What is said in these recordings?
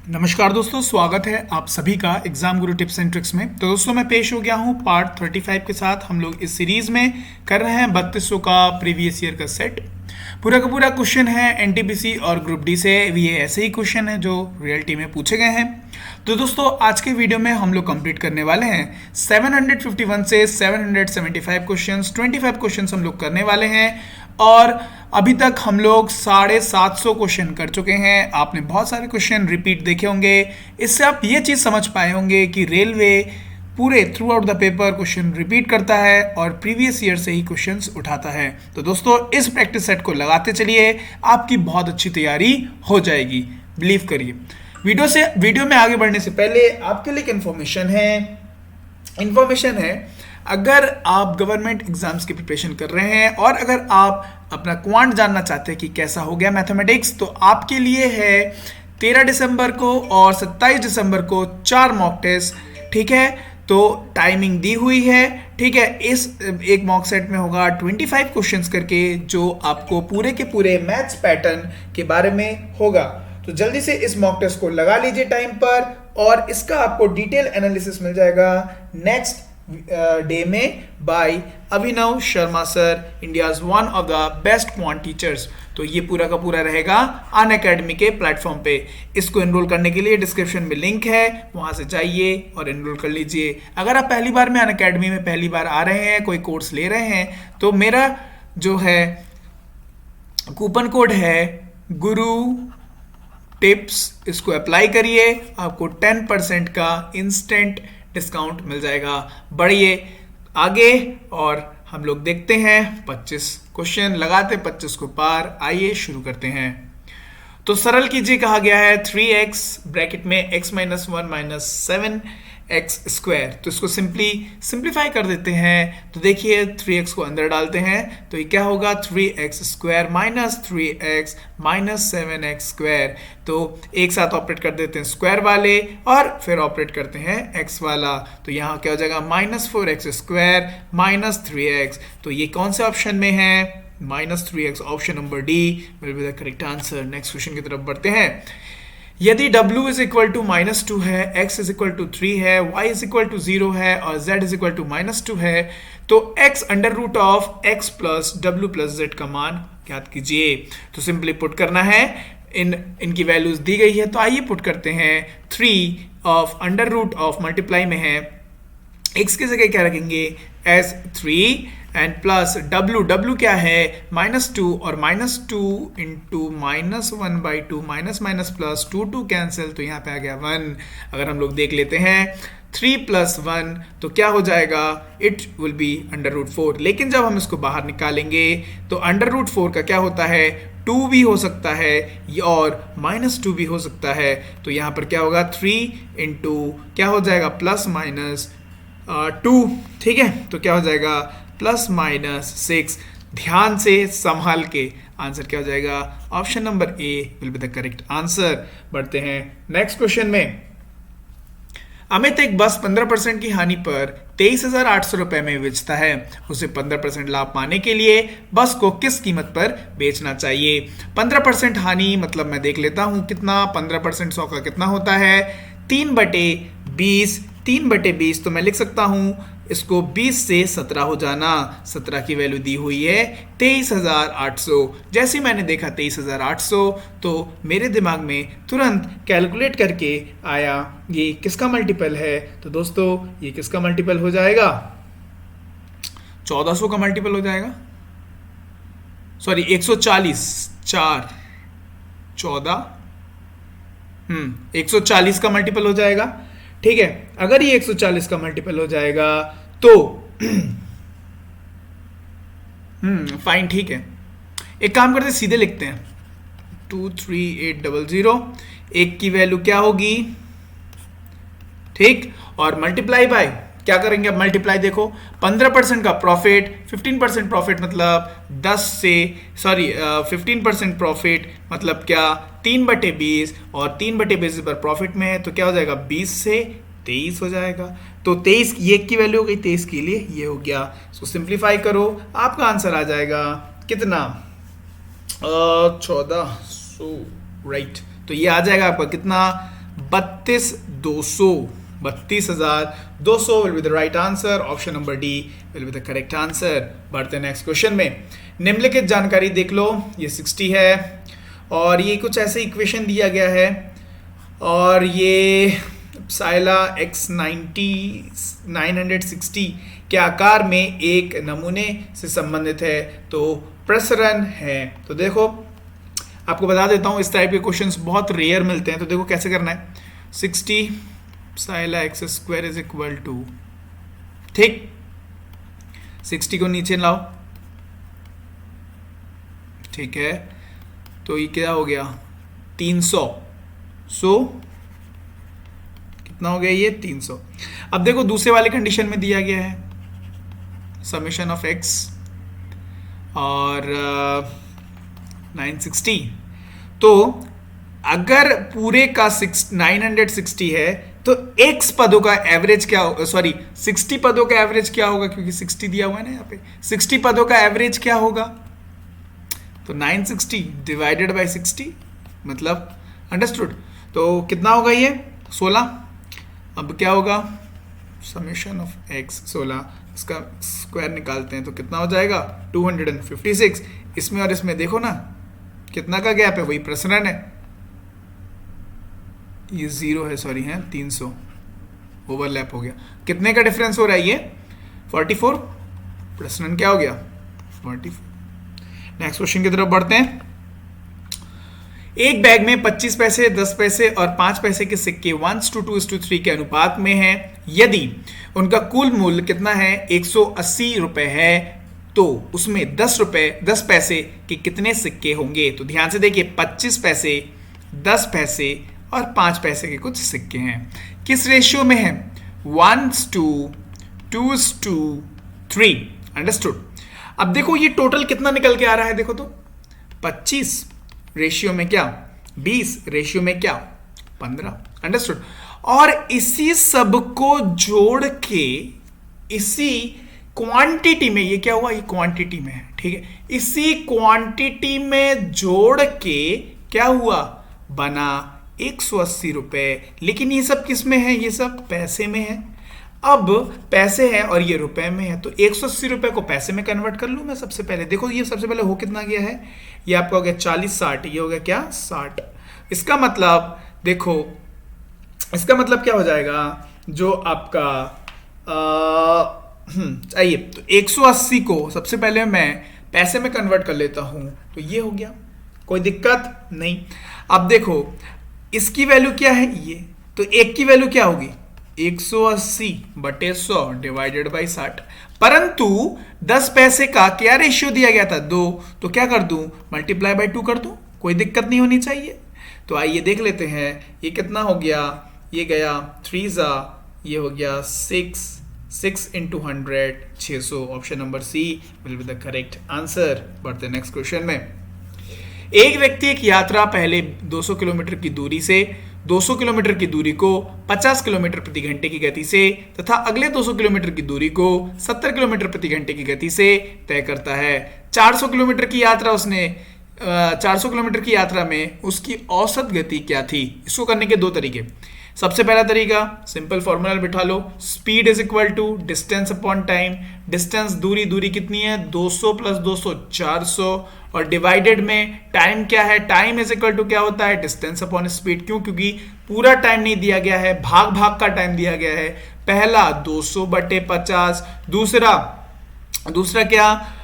नमस्कार दोस्तों, स्वागत है आप सभी का exam Guru tips and tricks में। तो दोस्तों मैं पेश हो गया हूँ पार्ट 35 के साथ। हम लोग इस सीरीज में कर रहे हैं 3200 का प्रीवियस ईयर का सेट। पूरा का पूरा क्वेश्चन है एनटीपीसी और ग्रुप डी से। ये ऐसे ही क्वेश्चन है जो रियलिटी में पूछे गए हैं। तो दोस्तों आज के वीडियो में हम लोग कंप्लीट करने वाले हैं 751 से 775 क्वेश्चंस। 25 क्वेश्चंस हम लोग करने वाले हैं और अभी तक हम लोग 750 क्वेश्चन कर चुके हैं। आपने बहुत सारे क्वेश्चन रिपीट देखे होंगे। इससे आप ये चीज़ समझ पाए होंगे कि रेलवे पूरे through out the paper question repeat करता है और प्रीवियस ईयर से ही क्वेश्चंस उठाता है। तो दोस्तों इस प्रैक्टिस सेट को लगाते चलिए, आपकी बहुत अच्छी तैयारी हो जाएगी, बिलीव करिए। वीडियो में आगे बढ़ने से पहले आपके लिए एक इन्फॉर्मेशन है। अगर आप गवर्नमेंट एग्जाम्स की प्रिपरेशन कर रहे हैं और अगर आप अपना क्वांट जानना चाहते हैं कि कैसा हो गया मैथमेटिक्स, तो आपके लिए है 13 दिसंबर को और 27 दिसंबर को 4 मॉक टेस्ट। ठीक है, तो टाइमिंग दी हुई है। ठीक है, इस एक मॉक सेट में होगा 25 क्वेश्चंस करके, जो आपको पूरे के पूरे मैथ्स पैटर्न के बारे में होगा। तो जल्दी से इस मॉक टेस्ट को लगा लीजिए टाइम पर, और इसका आपको डिटेल एनालिसिस मिल जाएगा नेक्स्ट डे में by Abhinav Sharma sir, India's one of the best quant teachers. तो ये पूरा का पूरा रहेगा अनअकैडमी के प्लेटफॉर्म पे। इसको एनरोल करने के लिए डिस्क्रिप्शन में लिंक है, वहां से जाइए और एनरोल कर लीजिए। अगर आप पहली बार में अनअकैडमी में पहली बार आ रहे हैं, कोई कोर्स ले रहे हैं, तो मेरा जो है कूपन कोड है गुरु टिप्स, इसको अप्लाई करिए, आपको 10% का इंस्टेंट डिस्काउंट मिल जाएगा। बढ़िए आगे और हम लोग देखते हैं 25 क्वेश्चन, लगाते 25 को पार। आइए शुरू करते हैं। तो सरल कीजिए, कहा गया है 3x ब्रैकेट में x minus 1 minus 7x square. तो इसको सिंप्लीफाई कर देते हैं। तो देखिए 3x को अंदर डालते हैं तो ये क्या होगा, 3x square minus 3x minus 7x square. तो एक साथ ऑपरेट कर देते हैं स्क्वायर वाले और फिर ऑपरेट करते हैं x वाला। तो यहाँ क्या हो जाएगा, minus 4x square minus 3x। तो ये कौन से ऑप्शन में है, -3x, option number D will be the correct answer. Next question की तरफ बढ़ते हैं। यदि w इज इक्वल टू -2 है, x इज इक्वल टू 3 है, y इज इक्वल टू 0 है और z इज इक्वल टू -2 है, तो x under root of x plus w plus z का मान ज्ञात कीजिए। तो सिंपली पुट करना है, इनकी वैल्यूज दी गई है। तो आइए पुट करते हैं। 3 of under root of multiply में है, x की जगह क्या रखेंगे, एस 3 एंड प्लस w क्या है, -2 और -2 into -1/2 minus minus plus 2 cancel, तो यहाँ पे आ गया 1। अगर हम लोग देख लेते हैं 3 प्लस 1 तो क्या हो जाएगा, it will be under root 4। लेकिन जब हम इसको बाहर निकालेंगे तो अंडर रूट 4 का क्या होता है, 2 भी हो सकता है और -2 भी हो सकता है। तो यहाँ पर क्या होगा, 3 इंटू क्या हो जाएगा, प्लस माइनस 2। ठीक है, तो क्या हो जाएगा, प्लस माइनस 6। ध्यान से संभाल के आंसर क्या हो जाएगा, option number A will be the correct answer. बढ़ते हैं नेक्स्ट क्वेश्चन में। अमित एक बस 15% की हानि पर 23,800 रुपए में बेचता है। उसे 15% लाभ पाने के लिए बस को किस कीमत पर बेचना चाहिए। 15% हानि मतलब मैं देख लेता हूं कितना, 15% 100 का कितना होता है, 3/20। 3/20 तो मैं लिख सकता हूं इसको 20 से 17 हो जाना। 17 की वैल्यू दी हुई है 23,800। जैसे ही मैंने देखा 23,800 तो मेरे दिमाग में तुरंत कैलकुलेट करके आया ये किसका मल्टीपल है। तो दोस्तों ये किसका मल्टीपल हो जाएगा, 1400 का मल्टीपल हो जाएगा, सॉरी 140, 4 14 140 का मल्टीपल हो जाएगा। ठीक है, अगर ये 140 का मल्टीपल हो जाएगा तो फाइन, ठीक है। एक काम करते सीधे लिखते हैं, 23800। एक की वैल्यू क्या होगी, ठीक, और मल्टीप्लाई बाय क्या करेंगे, अब मल्टीप्लाई देखो 15% का प्रॉफिट, 15% प्रॉफिट मतलब 15% प्रॉफिट मतलब क्या, 3/20 और 3/20 पर प्रॉफिट में है तो क्या हो जाएगा, 20 से 23 हो जाएगा। तो 23 ये की वैल्यू हो गई, 23 के लिए ये हो गया। इसको सिंप्लीफाई करो, आपका आंसर आ जाएगा कितना, 1400, राइट। तो ये आ जाएगा आपका कितना, 32,200, 32,200 will be the right answer. Option number D will be the correct answer. बढ़ते हैं नेक्स्ट क्वेश्चन में। निम्नलिखित जानकारी देख लो, ये 60 है और ये कुछ ऐसे इक्वेशन दिया गया है और ये साइला X960 के आकार में एक नमूने से संबंधित है, तो प्रसरण है। तो देखो आपको बता देता हूँ, इस टाइप के क्वेश्चंस बहुत रेयर मिलते हैं। तो देखो कैसे करना है। 60 Saila x² is equal to, ठीक, 60 को नीचे लाओ, ठीक है, तो ये क्या हो गया 300। सो कितना हो गया ये 300। अब देखो दूसरे वाले कंडीशन में दिया गया है समेशन ऑफ x और 960। तो अगर पूरे का 960 है तो x पदों का एवरेज क्या होगा, सॉरी 60 पदों का एवरेज क्या होगा, क्योंकि 60 दिया हुआ है ना यहाँ पे, 60 पदों का एवरेज क्या होगा, तो 960 डिवाइडेड बाय 60, मतलब अंडरस्टूड। तो कितना होगा ये 16। अब क्या होगा समेशन ऑफ x 16, इसका स्क्वायर निकालते हैं तो कितना हो जाएगा 256। इसमें और इसमें देखो ना कितना का गैप है, वही प्रसरण है, ये 0 है, सॉरी है 300 ओवरलैप हो गया। कितने का डिफरेंस हो रहा है ये 44, प्रसरण क्या हो गया 44। नेक्स्ट क्वेश्चन की तरफ बढ़ते हैं। एक बैग में 25 पैसे, 10 पैसे और 5 पैसे के सिक्के 1:2:3 के अनुपात में हैं। यदि उनका कुल मूल्य कितना है 180 रुपए है, तो उसमें 10 पैसे के कितने सिक्के होंगे। तो ध्यान से देखिए 25 पैसे, 10 पैसे और 5 पैसे के कुछ सिक्के हैं। किस रेशियो में है 1:2:3। अंडरस्टूड। अब देखो ये टोटल कितना निकल के आ रहा है, देखो तो 25 रेशियो में क्या 20, रेशियो में क्या 15। अंडरस्टूड। और इसी सब को जोड़ के इसी क्वांटिटी में, ये क्या हुआ, ये क्वांटिटी में है, ठीक है, इसी क्वांटिटी में जोड़ के क्या हुआ बना 180 रुपए। लेकिन ये सब किस में है, ये सब पैसे में है। अब पैसे है और ये रुपए में है, तो 180 रुपए को पैसे में कन्वर्ट कर लूं मैं सबसे पहले। देखो ये सबसे पहले हो कितना गया है, ये आपका हो गया 40-60, ये हो गया क्या 60। इसका मतलब देखो, इसका मतलब क्या हो जाएगा, जो आपका आइए तो 180 को सबसे पहले मैं पैसे में कन्वर्ट कर लेता हूं, तो ये हो गया, कोई दिक्कत नहीं। अब देखो इसकी वैल्यू क्या है ये, तो एक की वैल्यू क्या होगी 180/100 डिवाइडेड बाई 60। परंतु 10 पैसे का क्या रेशियो दिया गया था 2, तो क्या कर दूं मल्टीप्लाई बाई 2 कर दूं, कोई दिक्कत नहीं होनी चाहिए। तो आइए देख लेते हैं ये कितना हो गया, ये गया 3 ये हो गया 6 into 100 600। Option number C will be the correct answer. बढ़ते नेक्स्ट क्वेश्चन में। एक व्यक्ति एक यात्रा पहले 200 किलोमीटर की दूरी से 200 किलोमीटर की दूरी को 50 किलोमीटर प्रति घंटे की गति से तथा अगले 200 किलोमीटर की दूरी को 70 किलोमीटर प्रति घंटे की गति से तय करता है। 400 किलोमीटर की यात्रा उसने 400 किलोमीटर की यात्रा में उसकी औसत गति क्या थी। इसको करने के दो तरीके। सबसे पहला तरीका सिंपल फॉर्मूला बिठा लो, speed is equal to distance upon time. Distance दूरी कितनी है 200 प्लस 200 400 और डिवाइडेड में टाइम क्या है, टाइम इज इक्वल टू क्या होता है डिस्टेंस अपॉन स्पीड। क्यों, क्योंकि पूरा टाइम नहीं दिया गया है, भाग भाग का टाइम दिया गया है। पहला 200/50, दूसरा क्या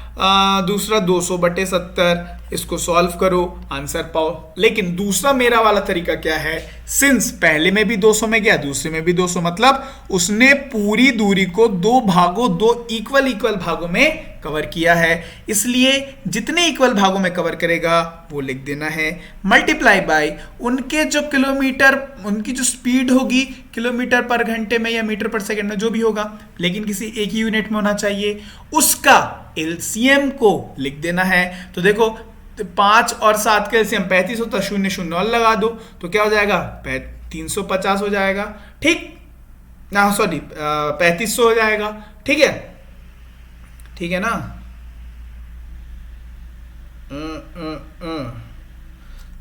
दूसरा 200/70। इसको सॉल्व करो आंसर पाओ। लेकिन दूसरा मेरा वाला तरीका क्या है, सिंस पहले में भी 200 में गया दूसरे में भी 200, मतलब उसने पूरी दूरी को दो इक्वल भागों में कवर किया है। इसलिए जितने इक्वल भागों में कवर करेगा वो लिख देना है, मल्टीप्लाई बाय उनके जो किलोमीटर, उनकी जो स्पीड होगी किलोमीटर पर घंटे में या मीटर पर सेकंड में जो भी होगा, लेकिन किसी एक ही यूनिट में होना चाहिए, उसका एलसीएम को लिख देना है। तो देखो 5 और 7 का एलसीएम 35 होता, 0 0 और लगा दो तो क्या हो जाएगा 350 हो जाएगा, ठीक ना, सॉरी 3500 हो जाएगा। ठीक है ना।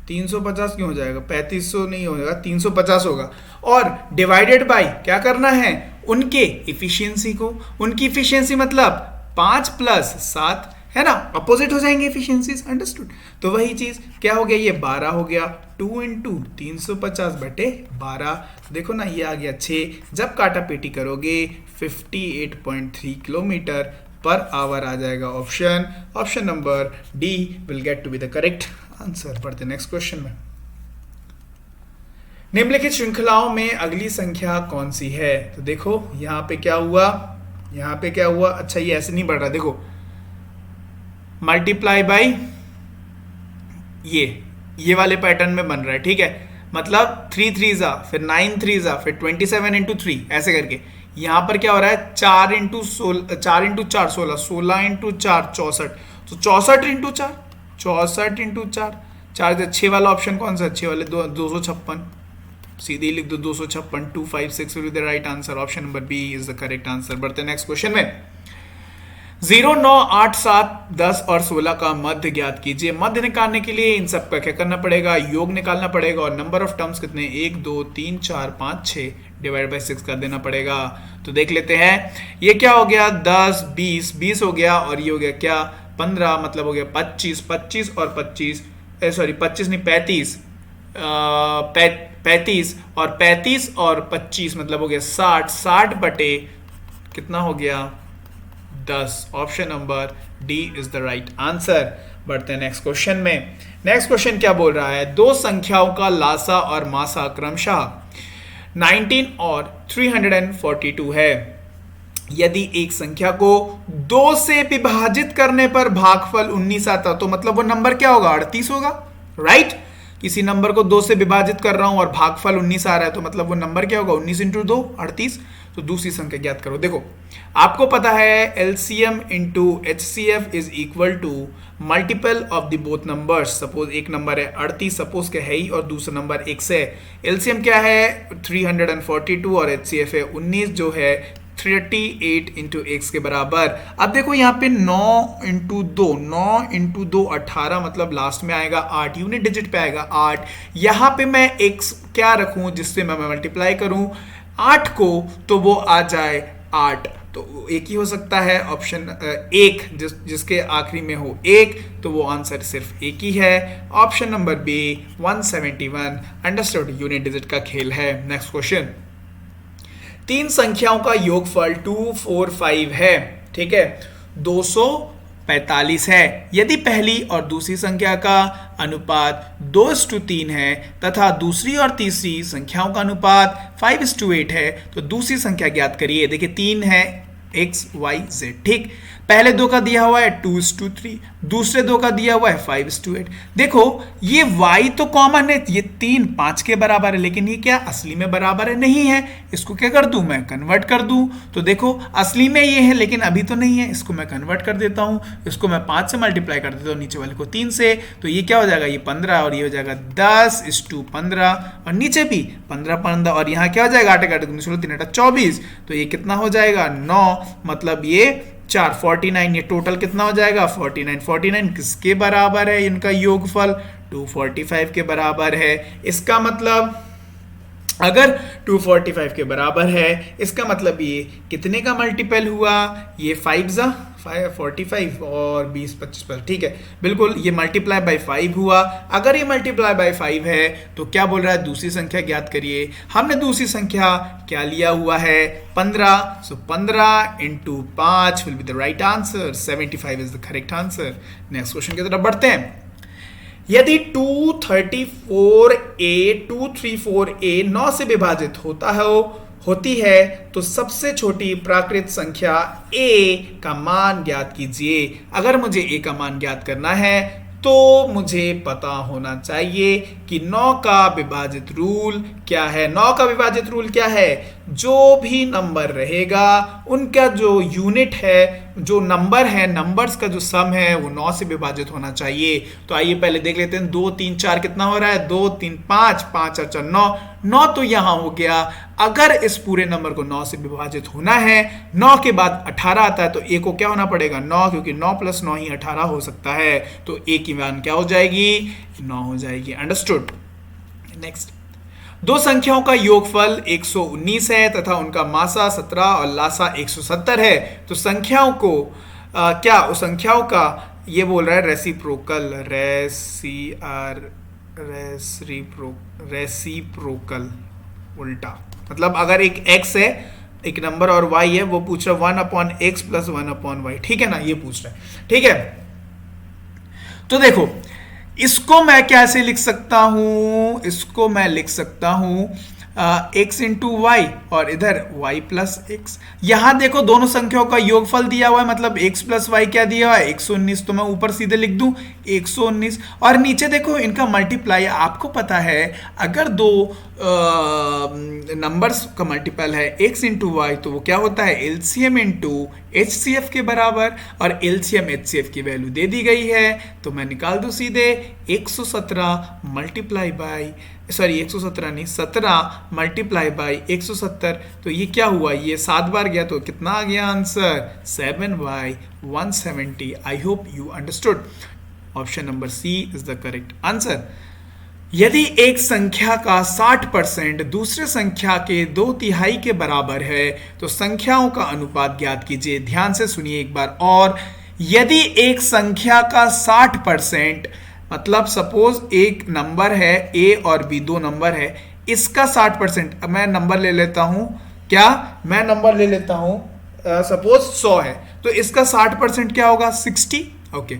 350 क्यों हो जाएगा, 3500 नहीं हो जाएगा, 350 होगा। और डिवाइडेड बाय क्या करना है, उनके इफिशियंसी को। उनकी इफिशियंसी मतलब 5 प्लस 7 है ना, अपोजिट हो जाएंगे इफिशियंसीज, अंडरस्टूड। तो वही चीज क्या हो गया, ये 12 हो गया, 2 इंटू 350/12। देखो ना ये आ गया 6। जब काटा पेटी करोगे 58.3 किलोमीटर पर आवर आ जाएगा। Option number D will get to be the correct answer. पढ़ते नेक्स्ट क्वेश्चन में। निम्नलिखित श्रृंखलाओं में अगली संख्या कौन सी है। तो देखो यहाँ पे क्या हुआ, यहाँ पे क्या हुआ, अच्छा ये ऐसे नहीं बढ़ रहा, देखो मल्टीप्लाई बाय ये वाले पैटर्न में बन रहा है, ठीक है। मतलब 3 3 फिर 9 3 फिर 27 इंटू 3 ऐसे करके। यहां पर क्या हो रहा है, 4 इंटू 4 16, 16 इंटू 4 64, तो 64 इंटू 4 64 इंटू 4 4 6 वाला ऑप्शन कौन सा, 6 वाले 256, सीधे लिख दो 256, 256 will be the right answer. Option number B is the correct answer. बढ़ते नेक्स्ट क्वेश्चन में। 0 9 8 7 10 और 16 का मध्य ज्ञात कीजिए। मध्य निकालने के लिए इन सब का क्या करना पड़ेगा, योग निकालना पड़ेगा। और नंबर ऑफ टर्म्स कितने, 1 2 3 4 5 6 डिवाइड बाय 6 कर देना पड़ेगा। तो देख लेते हैं, ये क्या हो गया, 10 20 20 हो गया, और ये हो गया क्या 15, मतलब हो गया 25 25 और 25 सॉरी 25 नहीं 35 35 और 35 और 25 मतलब हो गया 60 60 बटे कितना हो गया 10। Option number D is the right answer. बढ़ते हैं नेक्स्ट क्वेश्चन में। नेक्स्ट क्वेश्चन क्या बोल रहा है, दो संख्याओं का लासा और मासा क्रमशः 19 और 342 है। यदि एक संख्या को 2 से विभाजित करने पर भागफल 19 आता तो मतलब वो नंबर क्या होगा, 38 होगा, राइट। किसी नंबर को 2 से विभाजित कर रहा हूं और भागफल 19 आ रहा है तो मतलब वो नंबर क्या होगा, 19 इंटू 2 38। तो दूसरी संख्या ज्ञात करो। देखो आपको पता है LCM into HCF is equal to multiple of the both numbers. Suppose एक नंबर है 38, सपोज के है ही, और दूसरा नंबर x है। एलसीएम क्या है 342 और एचसीएफ है 19 जो है 38 इंटू एक्स के बराबर। अब देखो यहाँ पे 9 इंटू 2 18, मतलब लास्ट में आएगा 8, यूनिट डिजिट पे आएगा 8। यहाँ पे मैं x क्या रखूं जिससे मैं मल्टीप्लाई करूं 8 को, तो वो आ जाए 8। तो एक ही हो सकता है ऑप्शन एक, जिसके आखिरी में हो 1, तो वो आंसर सिर्फ एक ही है। Option number B 171। Understood, unit digit का खेल है। नेक्स्ट क्वेश्चन, तीन संख्याओं का योगफल 245 है, ठीक है, 245 है। यदि पहली और दूसरी संख्या का अनुपात 2:3 है तथा दूसरी और तीसरी संख्याओं का अनुपात 5:8 है तो दूसरी संख्या ज्ञात करिए। देखिए 3 है x y z, ठीक। पहले दो का दिया हुआ है 2:3, दूसरे दो का दिया हुआ है 5:8। देखो ये y तो कॉमन है, ये 3 5 के बराबर है, लेकिन ये क्या असली में बराबर है, नहीं है। इसको क्या कर दूं मैं, कन्वर्ट कर दूं। तो देखो असली में ये है लेकिन अभी तो नहीं है, इसको मैं कन्वर्ट कर देता हूं। इसको मैं 5 से मल्टीप्लाई कर देता हूं, नीचे वाले को 3 से, तो ये क्या हो जाएगा, ये 15 और ये हो जाएगा 10:15, और नीचे भी 15 15, और यहाँ क्या हो जाएगा 8 काटे 3 24, तो ये कितना हो जाएगा 9, मतलब ये 4 49। ये टोटल कितना हो जाएगा 49 किसके बराबर है, इनका योगफल 245 के बराबर है। इसका मतलब अगर 245 के बराबर है, इसका मतलब ये कितने का मल्टीपल हुआ, ये 5 45 और 20 25 पर, ठीक है, बिल्कुल ये मल्टीप्लाई बाय 5 हुआ। अगर ये मल्टीप्लाई बाय 5 है तो क्या बोल रहा है, दूसरी संख्या ज्ञात करिए। हमने दूसरी संख्या क्या लिया हुआ है 15, सो 15 into 5 will be the right answer. 75 is the correct answer. Next question की तरफ बढ़ते हैं। यदि 234a 9 से विभाजित होती है तो सबसे छोटी प्राकृत संख्या a का मान ज्ञात कीजिए। अगर मुझे a का मान ज्ञात करना है तो मुझे पता होना चाहिए कि 9 का विभाजित रूल क्या है। 9 का विभाजित रूल क्या है, जो भी नंबर रहेगा उनका जो यूनिट है, जो नंबर है, नंबर्स का जो सम है वो 9 से विभाजित होना चाहिए। तो आइए पहले देख लेते हैं 2 3 4 कितना हो रहा है, 2 3 5 5 4 9 9 तो यहां हो गया। अगर इस पूरे नंबर को 9 से विभाजित होना है, 9 के बाद 18 आता है तो a को क्या होना पड़ेगा 9, क्योंकि 9 + 9 ही 18 हो सकता है। तो a की मान क्या हो जाएगी, 9 हो जाएगी। अंडरस्टूड। नेक्स्ट, दो संख्याओं का योगफल 119 है तथा उनका मासा 17 और लासा 170 है, तो संख्याओं को क्या उस संख्याओं का, ये बोल रहा है रेसिप्रोकल, रेसिप्रोकल उल्टा, मतलब अगर एक x है एक नंबर और y है, वो पूछ रहा है 1/x प्लस 1/y, ठीक है ना, ये पूछ रहा है, ठीक है। तो देखो इसको मैं कैसे लिख सकता हूं, इसको मैं लिख सकता हूं x इंटू वाई और इधर y प्लस एक्स। यहां देखो दोनों संख्याओं का योगफल दिया हुआ है, मतलब x प्लस वाई क्या दिया हुआ है 119, तो मैं ऊपर सीधे लिख दूं 119, और नीचे देखो इनका मल्टीप्लाई, आपको पता है अगर दो नंबर्स का मल्टीपल है x इंटू वाई तो वो क्या होता है एलसीएम इंटू HCF के बराबर, और एलसीएम HCF की वैल्यू दे दी गई है, तो मैं निकाल दूं सीधे 117 मल्टीप्लाई बाई, सॉरी 117 नहीं 17 मल्टीप्लाई बाई 170, तो ये क्या हुआ, ये 7 बार गया तो कितना आ गया answer 7/170। I hope you understood. Option number C is the correct answer. यदि एक संख्या का 60% दूसरे संख्या के 2/3 के बराबर है तो संख्याओं का अनुपात ज्ञात कीजिए। ध्यान से सुनिए एक बार और, यदि एक संख्या का 60%, मतलब सपोज एक नंबर है a और b, दो नंबर है, इसका 60%, मैं नंबर ले लेता हूं, क्या मैं नंबर ले लेता हूं सपोज 100 है, तो इसका 60% क्या होगा 60, ओके।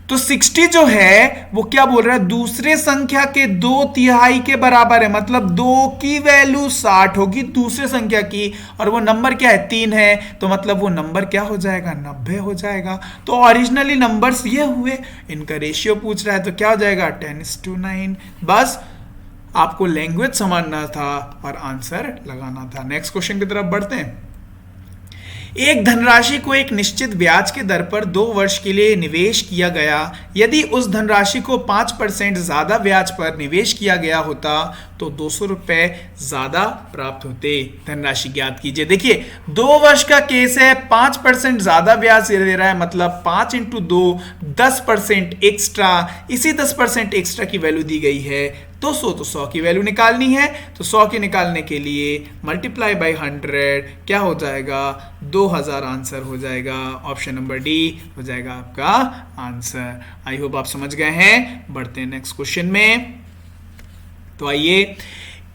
तो 60 जो है वो क्या बोल रहा है दूसरे संख्या के 2/3 के बराबर है, मतलब 2 की वैल्यू 60 होगी दूसरे संख्या की, और वो नंबर क्या है 3 है, तो मतलब वो नंबर क्या हो जाएगा 90 हो जाएगा। तो ओरिजिनली नंबर्स ये हुए, इनका रेशियो पूछ रहा है तो क्या हो जाएगा 10:9। बस आपको लैंग्वेज समझना था और आंसर लगाना था। नेक्स्ट क्वेश्चन की तरफ बढ़ते हैं। एक धनराशि को एक निश्चित ब्याज के दर पर 2 वर्ष के लिए निवेश किया गया। यदि उस धनराशि को 5% ज्यादा ब्याज पर निवेश किया गया होता तो 200 रुपए ज्यादा प्राप्त होते। धनराशि ज्ञात कीजिए। देखिए 2 वर्ष का केस है, 5% ज्यादा ब्याज दे रहा है, मतलब 5 इंटू 2 10% एक्स्ट्रा, इसी 10% एक्स्ट्रा की वैल्यू दी गई है 200, तो 100 की वैल्यू निकालनी है, तो 100 की निकालने के लिए मल्टीप्लाई बाई 100 क्या हो जाएगा 2000 आंसर हो जाएगा। ऑप्शन नंबर डी हो जाएगा आपका आंसर। आई होप आप समझ गए हैं। बढ़ते हैं नेक्स्ट क्वेश्चन में। तो आइए,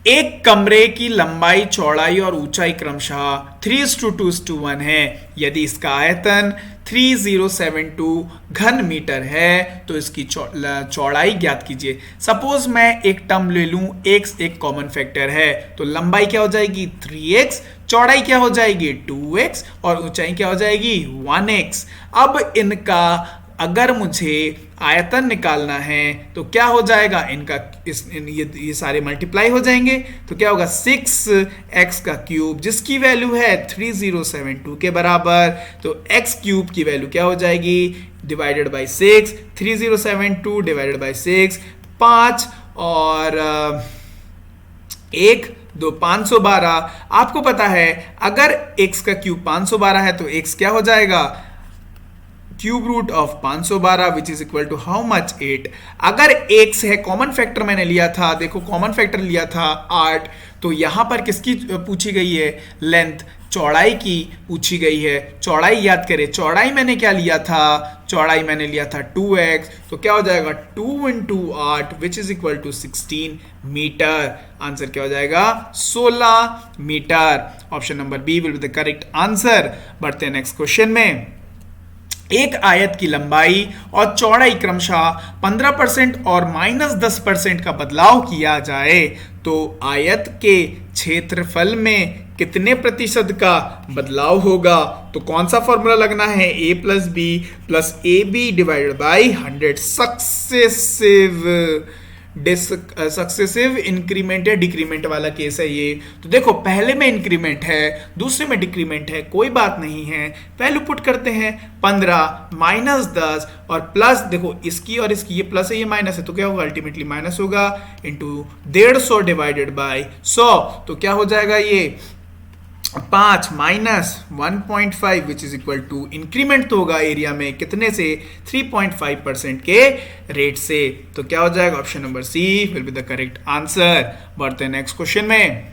एक कमरे की लंबाई चौड़ाई और ऊंचाई क्रमशः 3:2:1 है। यदि इसका आयतन 3072 घन मीटर है तो इसकी चौड़ाई ज्ञात कीजिए। सपोज मैं एक टर्म ले लूं, x एक कॉमन फैक्टर है, तो लंबाई क्या हो जाएगी 3x, चौड़ाई क्या हो जाएगी 2x और ऊंचाई क्या हो जाएगी 1x। अब इनका अगर मुझे आयतन निकालना है तो क्या हो जाएगा, इनका ये सारे मल्टीप्लाई हो जाएंगे, तो क्या होगा 6x का क्यूब जिसकी वैल्यू है 3072 के बराबर, तो x क्यूब की वैल्यू क्या हो जाएगी डिवाइडेड बाई 6, 3072 डिवाइडेड बाई 6, 5 और 1 2 512। आपको पता है अगर x का क्यूब 512 है तो x क्या हो जाएगा cube root of 512 which is equal to how much 8। अगर x है कॉमन फैक्टर मैंने लिया था, देखो कॉमन फैक्टर लिया था 8, तो यहां पर किसकी पूछी गई है लेंथ, चौड़ाई की पूछी गई है। चौड़ाई याद करें, चौड़ाई मैंने क्या लिया था, चौड़ाई मैंने लिया था 2x, तो क्या हो जाएगा 2 into 8 which is equal to 16 metre. Answer क्या हो जाएगा 16 metre. Option number B will be the correct answer. बढ़ते हैं नेक्स्ट क्वेश्चन में। एक आयत की लंबाई और चौड़ाई क्रमशः 15% और -10% का बदलाव किया जाए तो आयत के क्षेत्रफल में कितने प्रतिशत का बदलाव होगा। तो कौन सा फॉर्मूला लगना है, a plus B plus A B divided by 100। Successive increment या डिक्रीमेंट वाला केस है ये। तो देखो पहले में इंक्रीमेंट है, दूसरे में डिक्रीमेंट है, कोई बात नहीं है, वैल्यू पुट करते हैं 15 माइनस 10 और प्लस, देखो इसकी और इसकी ये प्लस है ये माइनस है, तो क्या होगा अल्टीमेटली माइनस होगा इंटू 150 डिवाइडेड बाई 100, तो क्या हो जाएगा ये 5 minus 1.5 which is equal to increment तो होगा एरिया में कितने से 3.5% के रेट से। तो क्या हो जाएगा option number C will be the correct answer. बढ़ते हैं नेक्स्ट क्वेश्चन में।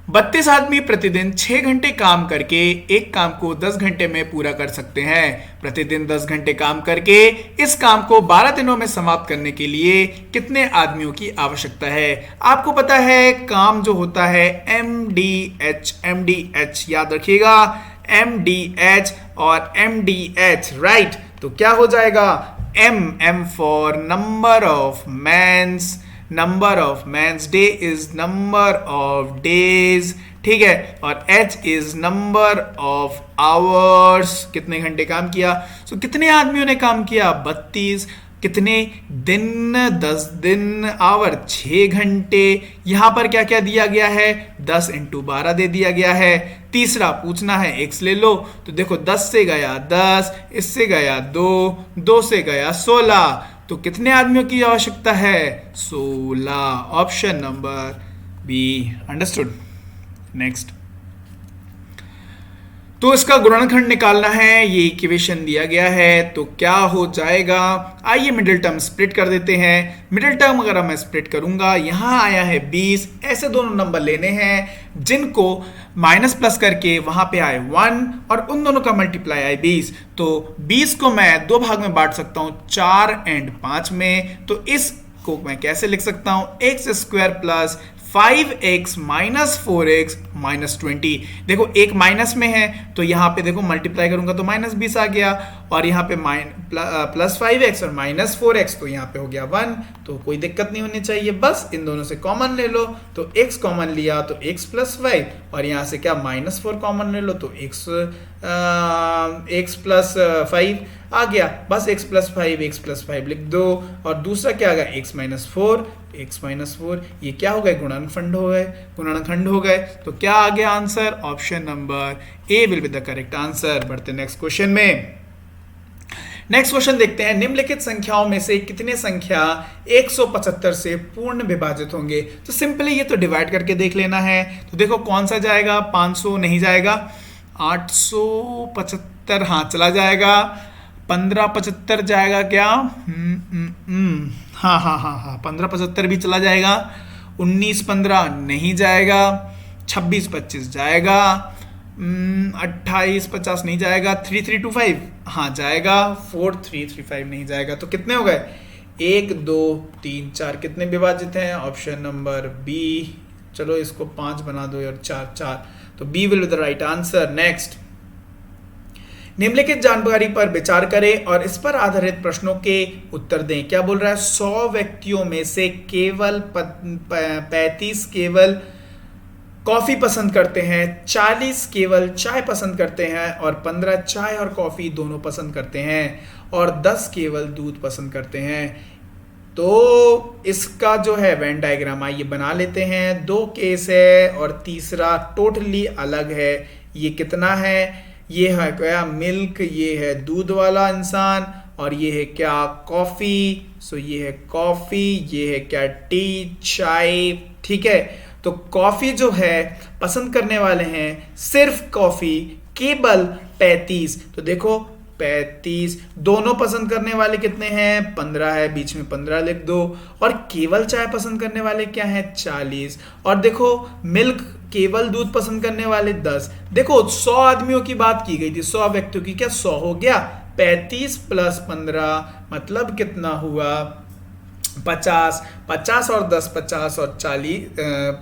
32 आदमी प्रतिदिन 6 घंटे काम करके एक काम को 10 घंटे में पूरा कर सकते हैं। प्रतिदिन 10 घंटे काम करके इस काम को 12 दिनों में समाप्त करने के लिए कितने आदमियों की आवश्यकता है। आपको पता है काम जो होता है MDH याद रखिएगा, MDH और MDH राइट। तो क्या हो जाएगा M for number of mans, number of mans, day is number of days, ठीक है, और H is number of hours, कितने घंटे काम किया। सो कितने आदमियों ने काम किया 32, कितने दिन 10 दिन, आवर 6 घंटे। यहां पर क्या क्या दिया गया है 10 × 12 दे दिया गया है। तीसरा पूछना है x ले लो, तो देखो 10 से गया 10, इससे गया 2, 2 से गया 16, तो कितने आदमियों की आवश्यकता है 16। Option number be understood. Next, तो इसका गुणनखंड निकालना है, ये इक्वेशन दिया गया है, तो क्या हो जाएगा। आइए मिडिल टर्म स्प्लिट कर देते हैं। मिडिल टर्म अगर मैं स्प्लिट करूंगा, यहां आया है 20, ऐसे दोनों नंबर लेने हैं जिनको माइनस प्लस करके वहां पे आए 1 और उन दोनों का मल्टीप्लाई आए 20। तो 20 को मैं 2 भाग में बांट सकता हूं 4 और 5 में। तो इसको मैं कैसे लिख सकता हूं x² plus 5x minus 4x minus 20। देखो एक माइनस में है तो यहां पे देखो मल्टीप्लाई करूंगा तो माइनस 20 आ गया, और यहां पे प्लस 5x और माइनस 4x, तो यहां पे हो गया 1। तो कोई दिक्कत नहीं होनी चाहिए, बस इन दोनों से कॉमन ले लो। तो x कॉमन लिया तो x प्लस 5, और यहां से क्या माइनस 4 कॉमन ले लो तो x प्लस 5 आ गया। बस x प्लस 5 लिख दो, और दूसरा क्या आ गया x माइनस 4, ये क्या हो गए गुणनखंड हो गए। तो क्या आ गया answer, option number A will be the correct answer. बढ़ते नेक्स्ट क्वेश्चन में। नेक्स्ट क्वेश्चन देखते हैं, निम्नलिखित संख्याओं में से कितने संख्या 175 से पूर्ण विभाजित होंगे। तो सिंपली ये तो डिवाइड करके देख लेना है। तो देखो कौन सा जाएगा, 500 नहीं जाएगा, 875 हाँ चला जाएगा, 1575 जाएगा क्या, हाँ 1575 भी चला जाएगा, 1915 नहीं जाएगा, 2625 जाएगा, 2850 नहीं जाएगा, 3325 हाँ जाएगा, 4335 नहीं जाएगा। तो कितने हो गए 1 2 3 4, कितने विभाजित हैं, ऑप्शन नंबर बी। चलो इसको 5 बना दो और 4, तो B will be the right answer. Next, निम्नलिखित जानकारी पर विचार करें और इस पर आधारित प्रश्नों के उत्तर दें। क्या बोल रहा है, 100 व्यक्तियों में से केवल 35 केवल कॉफी पसंद करते हैं, 40 केवल चाय पसंद करते हैं, और 15 चाय और कॉफी दोनों पसंद करते हैं, और 10 केवल दूध पसंद करते हैं। तो इसका जो है वेन डायग्राम आइए बना लेते हैं। 2 केस है और तीसरा टोटली अलग है। ये कितना है, ये है क्या मिल्क, ये है दूध वाला इंसान, और ये है क्या कॉफी। सो ये है कॉफी, ये है क्या टी चाय, ठीक है। तो कॉफी जो है पसंद करने वाले हैं सिर्फ कॉफी केवल 35। तो देखो 35, दोनों पसंद करने वाले कितने हैं 15 है, बीच में 15 लिख दो, और केवल चाय पसंद करने वाले क्या है 40, और देखो मिल्क केवल दूध पसंद करने वाले 10। देखो 100 आदमियों की बात की गई थी, 100 व्यक्तियों की, क्या 100 हो गया, 35 + 15 मतलब कितना हुआ 50, 50 और 10 50 और 40,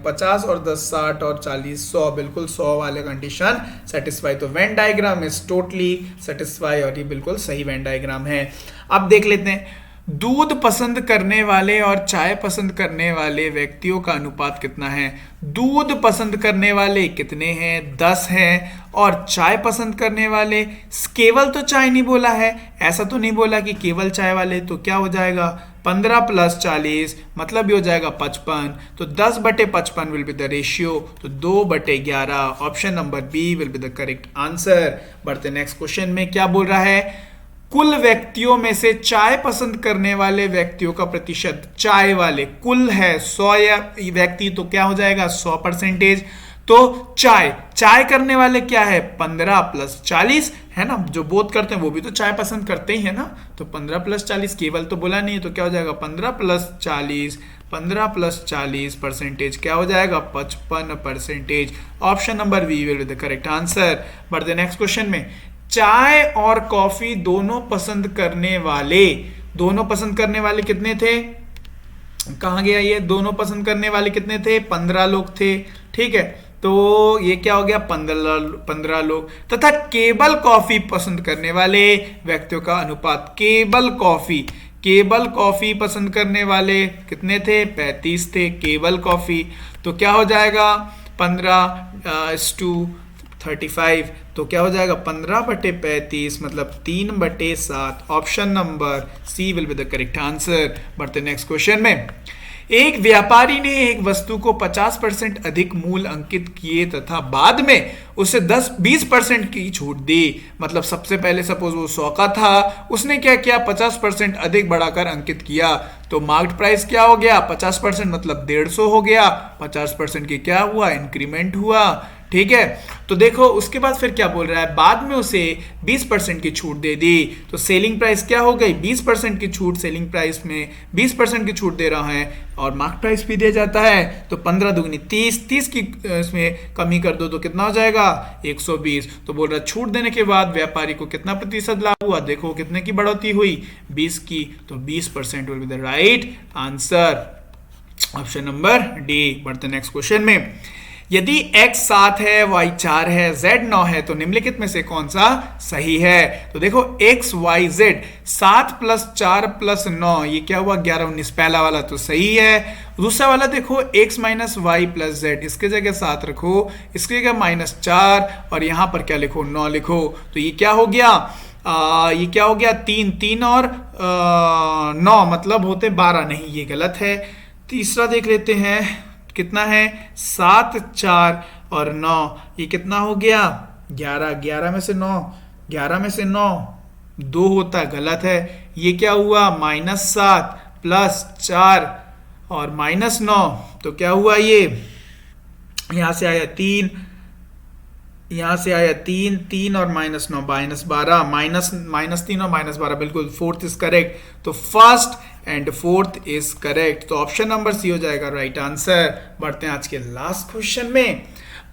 50 और 10 60 और 40 100, बिल्कुल 100 वाले कंडीशन सेटिस्फाई। तो Venn diagram is totally satisfy, और ये बिल्कुल सही वेन डायग्राम है। अब देख लेते हैं, दूध पसंद करने वाले और चाय पसंद करने वाले व्यक्तियों का अनुपात कितना है। दूध पसंद करने वाले कितने हैं 10 हैं, और चाय पसंद करने वाले केवल तो चाय नहीं बोला है, ऐसा तो नहीं बोला कि केवल चाय वाले, तो क्या हो जाएगा 15 + 40 मतलब भी हो जाएगा 55। तो 10/55 विल बी द रेशियो, तो 2/11, option number B will be the correct answer. बढ़ते नेक्स्ट क्वेश्चन में, क्या बोल रहा है, कुल व्यक्तियों में से चाय पसंद करने वाले व्यक्तियों का प्रतिशत, चाय वाले कुल है 100 व्यक्ति, तो क्या हो जाएगा 100%। तो चाय चाय करने वाले क्या है 15 प्लस 40 है ना, जो बोध करते हैं वो भी तो चाय पसंद करते ही है ना, तो 15 प्लस 40 केवल तो बोला नहीं है, तो क्या हो जाएगा 15 प्लस 40, 15 प्लस 40 परसेंटेज क्या हो जाएगा 55%। Option number B will be the correct answer. बढ़ते नेक्स्ट क्वेश्चन में, चाय और कॉफी दोनों पसंद करने वाले कितने थे, कहाँ गया ये, दोनों पसंद करने वाले कितने थे 15 लोग थे, ठीक है, तो ये क्या हो गया 15 लोग, तथा केवल कॉफी पसंद करने वाले व्यक्तियों का अनुपात, केवल कॉफी पसंद करने वाले कितने थे 35 थे केवल कॉफी, तो क्या हो जाएगा 15:35, तो क्या हो जाएगा 15/35 मतलब 3/7। Option number C will be the correct answer. बढ़ते नेक्स्ट क्वेश्चन में, एक व्यापारी ने एक वस्तु को 50% अधिक मूल्य अंकित किए तथा बाद में उसे 10-20% की छूट दी, मतलब सबसे पहले सपोज वो 100 का था, उसने क्या किया 50% अधिक बढ़ाकर अंकित किया, तो मार्केट प्राइस क्या हो गया 50% मतलब 150 हो गया, 50% की क्या हुआ इंक्रीमेंट हुआ, ठीक है। तो देखो उसके बाद फिर क्या बोल रहा है, बाद में उसे 20% की छूट दे दी, तो सेलिंग प्राइस क्या हो गई 20% की छूट, सेलिंग प्राइस में 20% की छूट दे रहा है और मार्केट प्राइस भी दे जाता है, तो 15 दूनी 30 की इसमें कमी कर दो तो कितना हो जाएगा 120, तो बोल रहा है छूट देने के बाद व्यापारी को कितना प्रतिशत लाभ हुआ, देखो कितने की बढ़ोतरी हुई 20 की, तो 20% will be the right answer. Option number D. बढ़ते नेक्स्ट क्वेश्चन में, यदि x 7 है, y 4 है, z 9 है, तो निम्नलिखित में से कौन सा सही है, तो देखो x y z 7 + 4 + 9 ये क्या हुआ 11 19, पहला वाला तो सही है, दूसरा वाला देखो x - y + z, इसके जगह 7 रखो, इसके जगह -4 और यहां पर क्या लिखो 9 लिखो, तो ये क्या हो गया ये क्या हो गया 3 और 9 मतलब होते 12, नहीं ये गलत है। तीसरा देख लेते हैं कितना है 7 4 और 9, ये कितना हो गया 11, 11 में से 9 2 होता है, गलत है। ये क्या हुआ -7 + 4 और -9, तो क्या हुआ ये यहां से आया 3, यहां से आया 3 और -9 -12, -3 और -12 बिल्कुल, फोर्थ इज करेक्ट, तो first and fourth is correct, तो ऑप्शन नंबर सी हो जाएगा राइट आंसर। बढ़ते हैं आज के लास्ट क्वेश्चन में,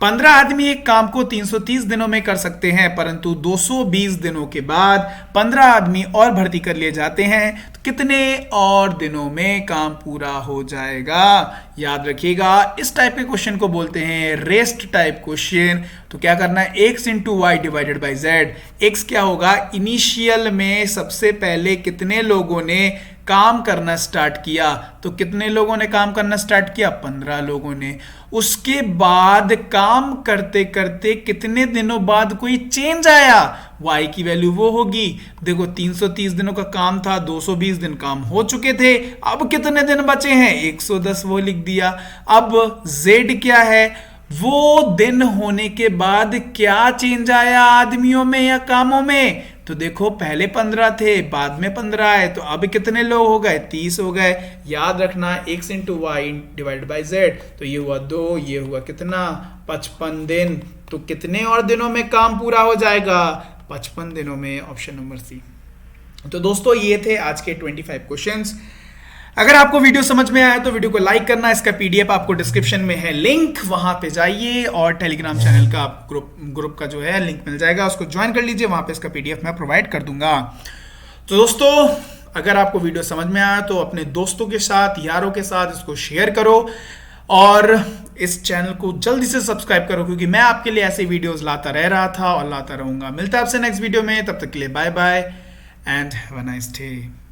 15 आदमी एक काम को 330 दिनों में कर सकते हैं, परंतु 220 दिनों के बाद 15 आदमी और भर्ती कर लिए जाते हैं, तो कितने और दिनों में काम पूरा हो जाएगा। याद रखिएगा इस टाइप के क्वेश्चन को बोलते हैं रेस्ट टाइप क्वेश्चन। तो क्या करना है x × y / z, x क्या होगा इनिशियल में सबसे पहले कितने लोगों ने काम करना स्टार्ट किया, तो कितने लोगों ने काम करना स्टार्ट किया 15 लोगों ने, उसके बाद काम करते करते कितने दिनों बाद कोई चेंज आया, y की वैल्यू वो होगी, देखो 330 दिनों का काम था, 220 दिन काम हो चुके थे, अब कितने दिन बचे हैं 110, वो लिख दिया। अब z क्या है, वो दिन होने के बाद क्या चेंज आया आदमियों में या कामों में, तो देखो पहले 15 थे बाद में 15 आए, तो अब कितने लोग हो गए 30 हो गए। याद रखना x × y / z, तो ये हुआ 2, ये हुआ कितना 55 दिन, तो कितने और दिनों में काम पूरा हो जाएगा 55 दिनों में, ऑप्शन नंबर सी। तो दोस्तों ये थे आज के 25 क्वेश्चंस। अगर आपको वीडियो समझ में आया तो वीडियो को लाइक करना, इसका पीडीएफ आपको डिस्क्रिप्शन में है लिंक, वहां पे जाइए और टेलीग्राम चैनल का ग्रुप का जो है लिंक मिल जाएगा, उसको ज्वाइन कर लीजिए, वहां पे इसका पीडीएफ मैं प्रोवाइड कर दूंगा। तो दोस्तों अगर आपको वीडियो समझ में आया तो अपने दोस्तों के साथ यारों के साथ इसको शेयर करो और इस चैनल को जल्दी से सब्सक्राइब करो, क्योंकि मैं आपके लिए ऐसे वीडियोस लाता रह रहा था और लाता रहूंगा। मिलता है आपसे नेक्स्ट वीडियो में, तब तक के लिए bye bye and have a nice day.